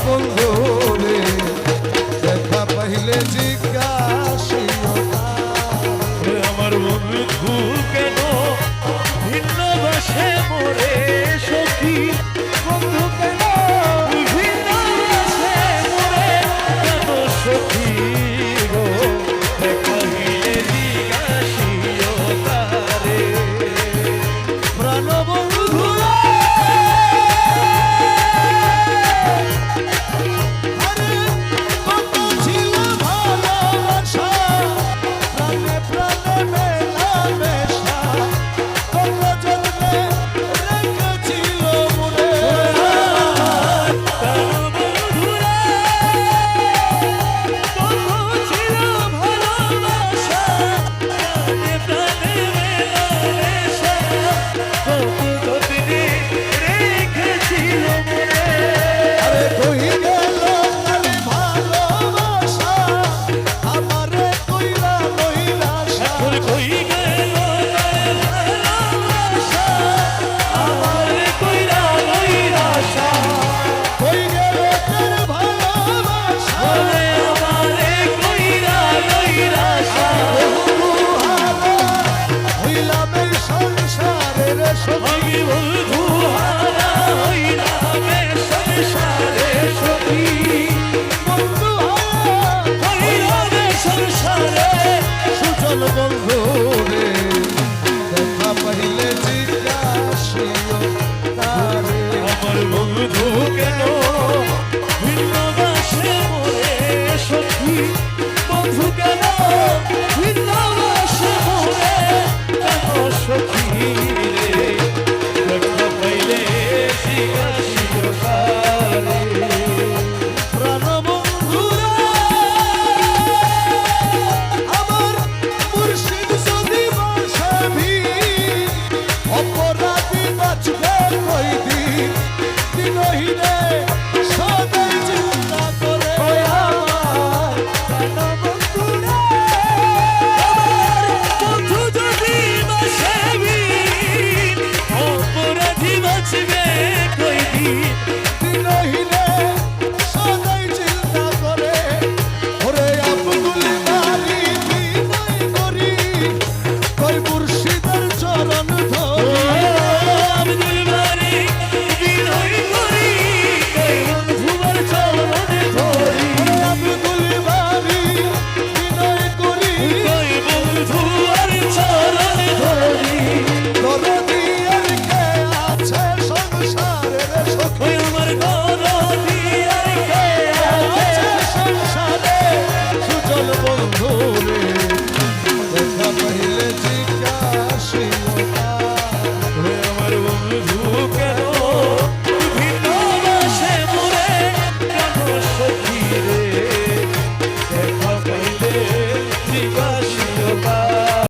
বন্ধু রে দেখা পাইলে জিজ্ঞাসিও আমার বন্ধু কেন ভিন্ন বাসে মোরে সখী বন্ধু কেন ভিন্ন বাসে মোরে কেন সখী গো দেখাইলে জিজ্ঞাসিও তারে প্রাণ বন্ধু আরে কত ছিল ভালোবাসা প্রাণে প্রাণে মেলামেশা কত যত্নে রেখেছিল মনে আরে কই গেল তার ভালোবাসা আমারে কইরা লইলা কই গেল আমার কইরা লইরা কই গেল তার ভালোবাসা আমারে কইরা লইরা হইলাম এই সংসারের সখী আমি বন্ধু হারা হইলাম সংসারে সখী বন্ধু হইলাম সংসারে সুজন বন্ধু রে দেখা পাইলে জিজ্ঞাসিও তারে আমার বন্ধু কেন ভিন্ন বাসে মোরে সখী বন্ধু কেন ভিন্ন বাসে মোরে কেন সখী রে দেখা পাইলে জিজ্ঞাসিও তারে প্রাণ বন্ধু রে আমার মুর্শিদ যদি বসে ভিড় অপরাধী বাঁচবে কই দিন দিনহীনে সদাই চিন্তা করে আমার প্রাণ বন্ধু রে বন্ধু যদি বাসে বীর অপরাধী বাঁচবে কই দিন দিনহীনে সদাই চিন্তা করে ওরে আব্দুল বারি বিনয় করি কই মুর্শিদের চরণ ধরি আব্দুল বারি বিনয় করি কই বন্ধুর চরণে ধরি ওরে আব্দুল বারি বিনয় করি কই বন্ধুর চরণে ধরি দরদি আর কে আছে সংসারের সখী ওই আমার গরদি আর কে আছে সংসারে সুজন বন্ধু